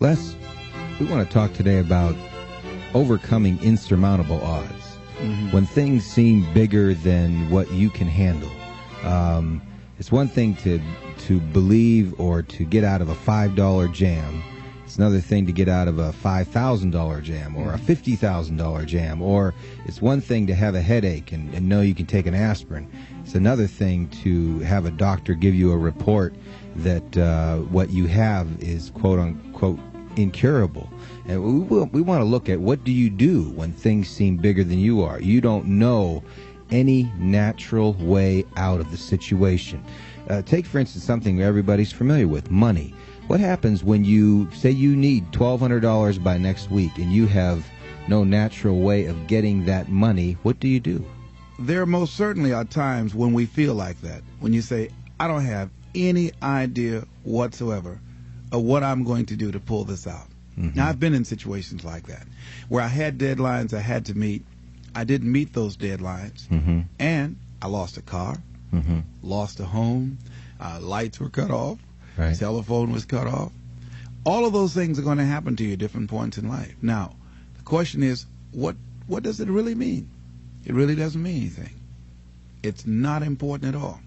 Les, we want to talk today about overcoming insurmountable odds. When things seem bigger than what you can handle. It's one thing to believe or to get out of a $5 jam. It's another thing to get out of a $5,000 jam or a $50,000 jam. Or it's one thing to have a headache and know you can take an aspirin. It's another thing to have a doctor give you a report that what you have is quote-unquote incurable. And we want to look at what do you do when things seem bigger than you are. You don't know any natural way out of the situation. Take, for instance, something everybody's familiar with, money. What happens when you say you need $1,200 by next week and you have no natural way of getting that money? What do you do? There most certainly are times when we feel like that. When you say, I don't have any idea whatsoever of what I'm going to do to pull this out. Now, I've been in situations like that where I had deadlines I had to meet. I didn't meet those deadlines, and I lost a car, lost a home, lights were cut off, telephone was cut off. All of those things are going to happen to you at different points in life. Now, the question is, what does it really mean? It really doesn't mean anything. It's not important at all.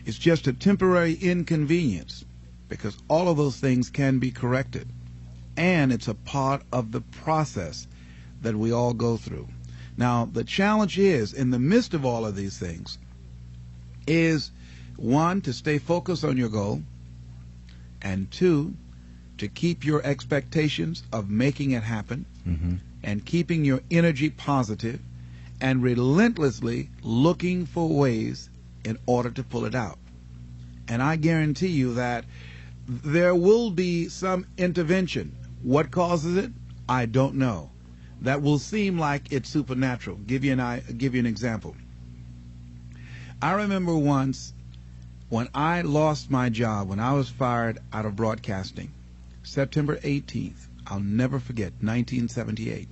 It's just a temporary inconvenience because all of those things can be corrected. And it's a part of the process that we all go through. Now, the challenge is, in the midst of all of these things, is one, to stay focused on your goal, and two, to keep your expectations of making it happen, and keeping your energy positive, and relentlessly looking for ways in order to pull it out. And I guarantee you that there will be some intervention. What causes it? I don't know. That will seem like it's supernatural. Give you an example. I remember once when I lost my job, when I was fired out of broadcasting, September 18th, I'll never forget, 1978.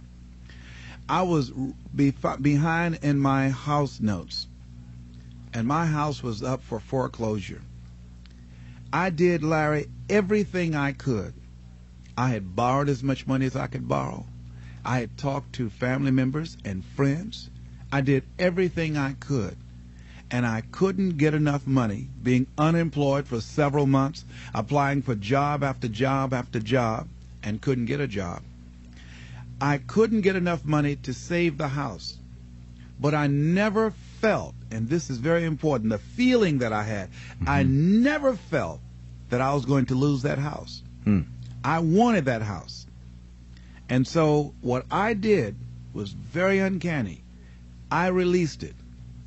I was behind in my house notes, and my house was up for foreclosure. I did, Larry, everything I could. I had borrowed as much money as I could borrow. I had talked to family members and friends. I did everything I could. And I couldn't get enough money, being unemployed for several months, applying for job after job after job, and couldn't get a job. I couldn't get enough money to save the house. But I never felt, and this is very important, the feeling that I had, I never felt that I was going to lose that house. I wanted that house. And so what I did was very uncanny. I released it.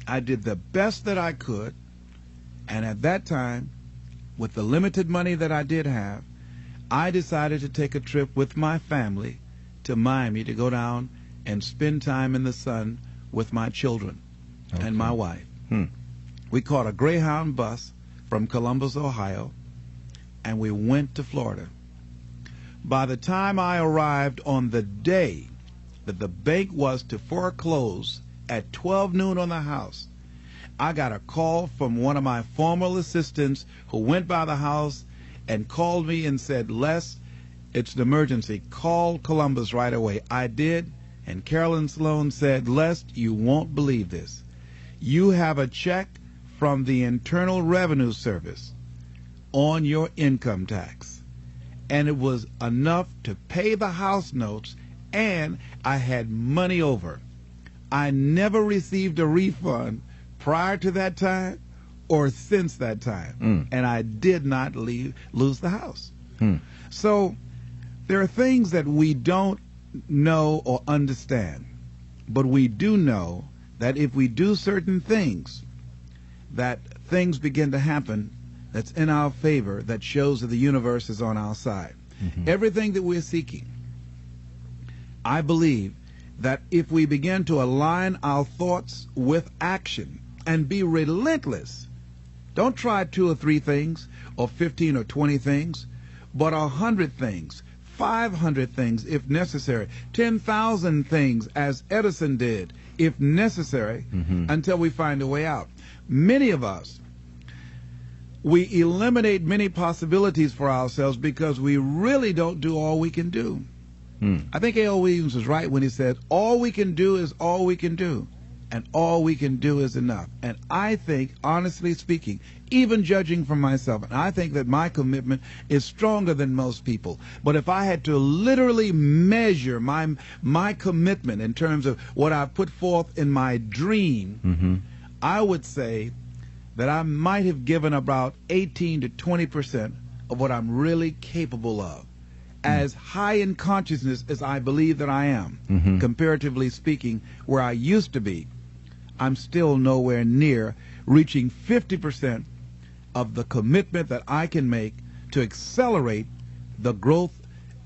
I did the best that I could. And at that time, with the limited money that I did have, I decided to take a trip with my family to Miami to go down and spend time in the sun with my children and my wife. We caught a Greyhound bus from Columbus, Ohio, and we went to Florida. By the time I arrived on the day that the bank was to foreclose at 12 noon on the house, I got a call from one of my former assistants who went by the house and called me and said, Les, it's an emergency. Call Columbus right away. I did, and Carolyn Sloan said, Les, you won't believe this. You have a check from the Internal Revenue Service on your income tax. And it was enough to pay the house notes, and I had money over. I never received a refund prior to that time or since that time. And I did not lose the house. So there are things that we don't know or understand, but we do know that if we do certain things, that things begin to happen that's in our favor, that shows that the universe is on our side. Everything that we're seeking, I believe that if we begin to align our thoughts with action and be relentless, don't try 2 or 3 things or 15 or 20 things, but 100 things, 500 things if necessary, 10,000 things as Edison did if necessary, until we find a way out. Many of us we eliminate many possibilities for ourselves because we really don't do all we can do. I think A.L. Williams was right when he said, all we can do is all we can do, and all we can do is enough. And I think, honestly speaking, even judging from myself, and I think that my commitment is stronger than most people. But if I had to literally measure my commitment in terms of what I put forth in my dream, I would say that I might have given about 18 to 20% of what I'm really capable of. As high in consciousness as I believe that I am, comparatively speaking, where I used to be, I'm still nowhere near reaching 50% of the commitment that I can make to accelerate the growth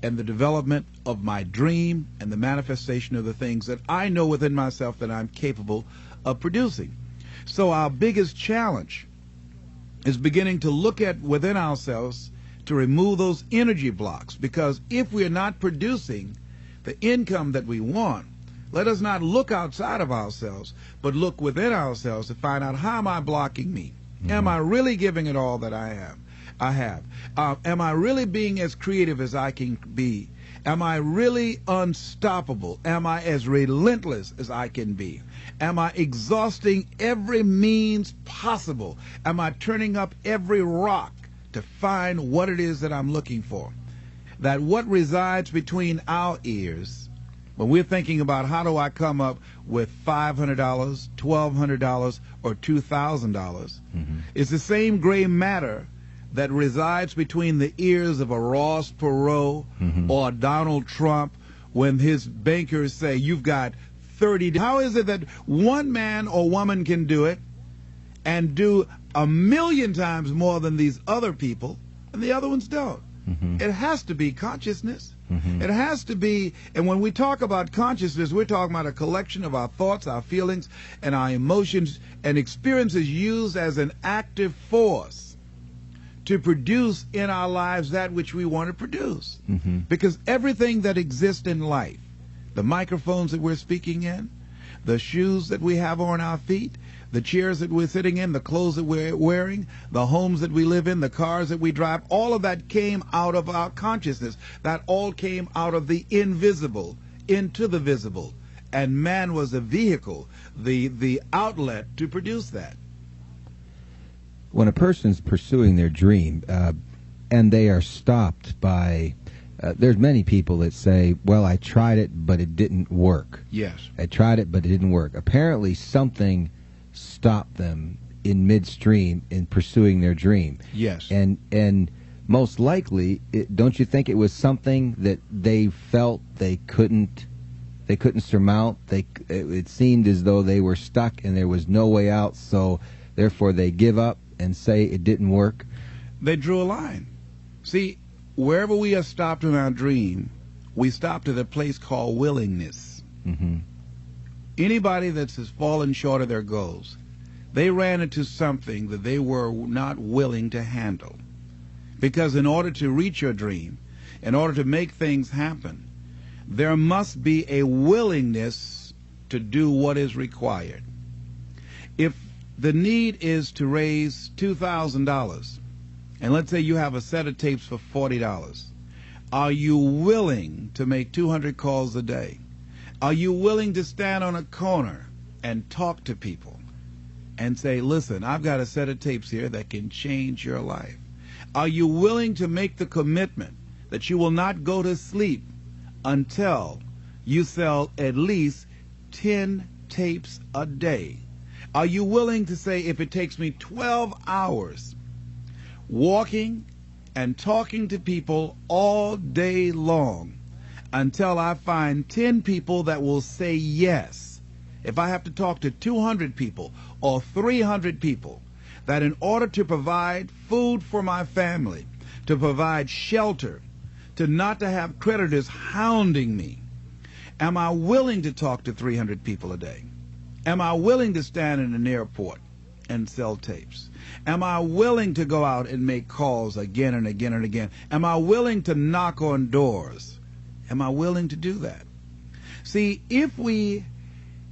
and the development of my dream and the manifestation of the things that I know within myself that I'm capable of producing. So our biggest challenge is beginning to look at within ourselves to remove those energy blocks, because if we're not producing the income that we want, let us not look outside of ourselves, but look within ourselves to find out, how am I blocking me? Am I really giving it all that I have? Am I really being as creative as I can be? Am I really unstoppable? Am I as relentless as I can be? Am I exhausting every means possible? Am I turning up every rock to find what it is that I'm looking for? That what resides between our ears, when we're thinking about how do I come up with $500, $1,200, or $2,000, is the same gray matter that resides between the ears of a Ross Perot or a Donald Trump when his bankers say, you've got 30. How is it that one man or woman can do it and do 1,000,000 times more than these other people, and the other ones don't? It has to be consciousness. It has to be, and when we talk about consciousness, we're talking about a collection of our thoughts, our feelings, and our emotions and experiences used as an active force to produce in our lives that which we want to produce. Because everything that exists in life, the microphones that we're speaking in, the shoes that we have on our feet, the chairs that we're sitting in, the clothes that we're wearing, the homes that we live in, the cars that we drive, all of that came out of our consciousness. That all came out of the invisible into the visible. And man was the vehicle, the outlet to produce that. When a person's pursuing their dream and they are stopped by, there's many people that say, well, I tried it, but it didn't work. Yes. I tried it, but it didn't work. Apparently something stopped them in midstream in pursuing their dream. Yes. And most likely, don't you think it was something that they felt they couldn't surmount? It seemed as though they were stuck and there was no way out, so therefore they give up and say it didn't work? They drew a line. See, wherever we are stopped in our dream, we stopped at a place called willingness. Anybody that has fallen short of their goals, they ran into something that they were not willing to handle. Because in order to reach your dream, in order to make things happen, there must be a willingness to do what is required. If the need is to raise $2,000, and let's say you have a set of tapes for $40, are you willing to make 200 calls a day? Are you willing to stand on a corner and talk to people and say, listen, I've got a set of tapes here that can change your life? Are you willing to make the commitment that you will not go to sleep until you sell at least 10 tapes a day? Are you willing to say, if it takes me 12 hours walking and talking to people all day long until I find 10 people that will say yes, if I have to talk to 200 people or 300 people, that in order to provide food for my family, to provide shelter, to not to have creditors hounding me, am I willing to talk to 300 people a day? Am I willing to stand in an airport and sell tapes? Am I willing to go out and make calls again and again and again? Am I willing to knock on doors? Am I willing to do that? See, if we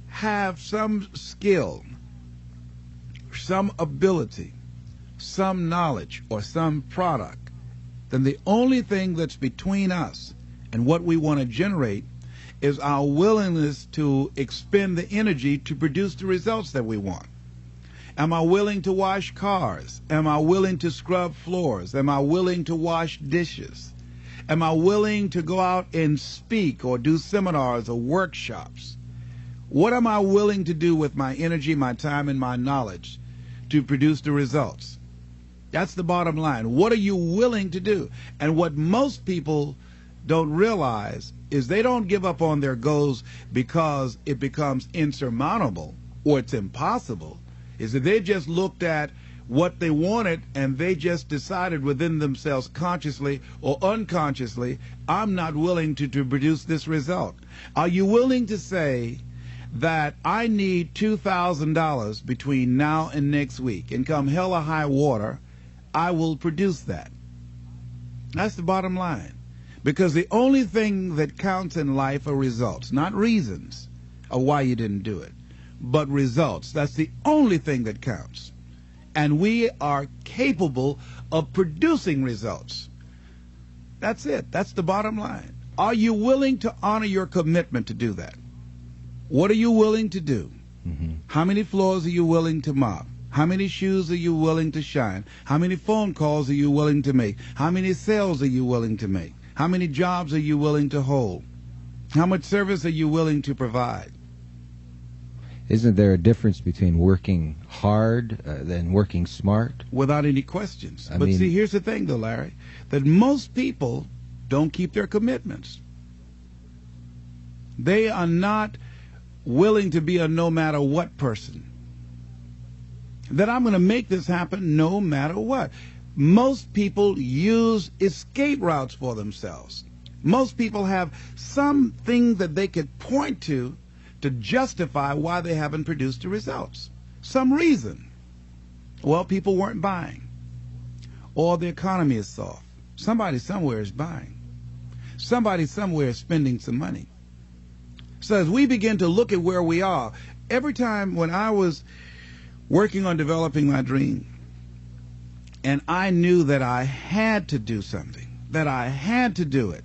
have some skill, some ability, some knowledge or some product, then the only thing that's between us and what we want to generate is our willingness to expend the energy to produce the results that we want. Am I willing to wash cars? Am I willing to scrub floors? Am I willing to wash dishes? Am I willing to go out and speak or do seminars or workshops? What am I willing to do with my energy, my time, and my knowledge to produce the results? That's the bottom line. What are you willing to do? And what most people don't realize is they don't give up on their goals because it becomes insurmountable or it's impossible. Is that they just looked at what they wanted and they just decided within themselves, consciously or unconsciously, I'm not willing to produce this result. Are you willing to say that I need $2,000 between now and next week, and come hell or high water, I will produce that? That's the bottom line. Because the only thing that counts in life are results, not reasons of why you didn't do it, but results. That's the only thing that counts. And we are capable of producing results. That's it. That's the bottom line. Are you willing to honor your commitment to do that? What are you willing to do? How many floors are you willing to mop? How many shoes are you willing to shine? How many phone calls are you willing to make? How many sales are you willing to make? How many jobs are you willing to hold? How much service are you willing to provide? Isn't there a difference between working hard and working smart? Without any questions. But see, here's the thing, though, Larry, that most people don't keep their commitments. They are not willing to be a no-matter-what person. That I'm going to make this happen no matter what. Most people use escape routes for themselves. Most people have something that they could point to justify why they haven't produced the results. Some reason. Well, people weren't buying. Or the economy is soft. Somebody somewhere is buying. Somebody somewhere is spending some money. So as we begin to look at where we are, every time when I was working on developing my dream, and I knew that I had to do something, that I had to do it,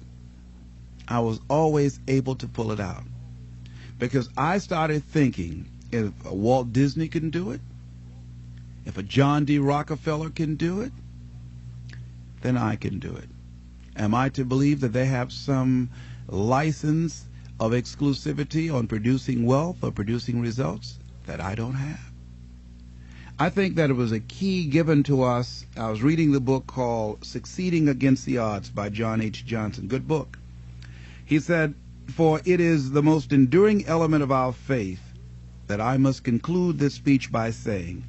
I was always able to pull it out. Because I started thinking, if a Walt Disney can do it, if a John D. Rockefeller can do it, then I can do it. Am I to believe that they have some license of exclusivity on producing wealth or producing results that I don't have? I think that it was a key given to us. I was reading the book called Succeeding Against the Odds by John H. Johnson. Good book. He said, "For it is the most enduring element of our faith that I must conclude this speech by saying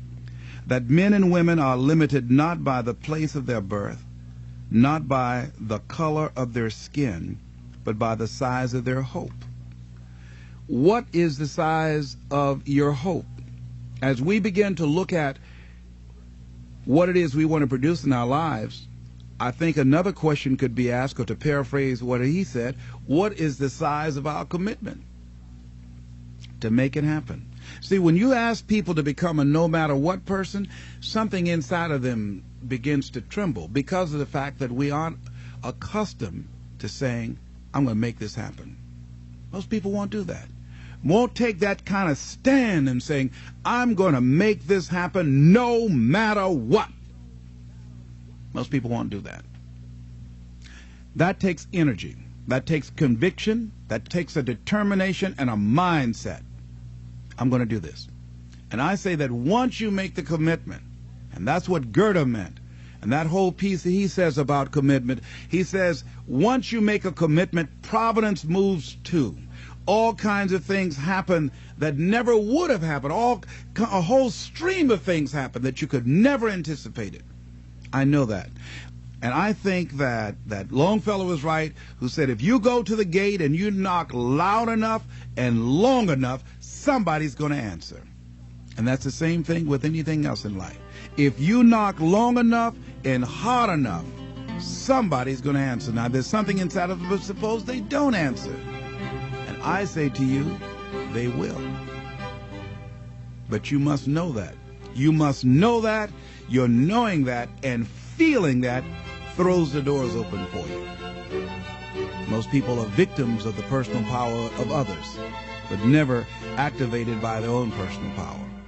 that men and women are limited not by the place of their birth, not by the color of their skin, but by the size of their hope." What is the size of your hope? As we begin to look at what it is we want to produce in our lives, I think another question could be asked, or to paraphrase what he said, what is the size of our commitment to make it happen? See, when you ask people to become a no-matter-what person, something inside of them begins to tremble because of the fact that we aren't accustomed to saying, I'm going to make this happen. Most people won't do that. Won't take that kind of stand and saying, I'm going to make this happen no matter what. Most people won't do that. That takes energy. That takes conviction. That takes a determination and a mindset. I'm going to do this. And I say that once you make the commitment, and that's what Goethe meant, and that whole piece that he says about commitment, he says, once you make a commitment, providence moves too. All kinds of things happen that never would have happened. A whole stream of things happen that you could never anticipate it. I know that. And I think that Longfellow was right, who said if you go to the gate and you knock loud enough and long enough, somebody's going to answer. And that's the same thing with anything else in life. If you knock long enough and hard enough, somebody's going to answer. Now, there's something inside of them, but suppose they don't answer. And I say to you, they will. But you must know that. You must know that. Your knowing that and feeling that throws the doors open for you. Most people are victims of the personal power of others, but never activated by their own personal power.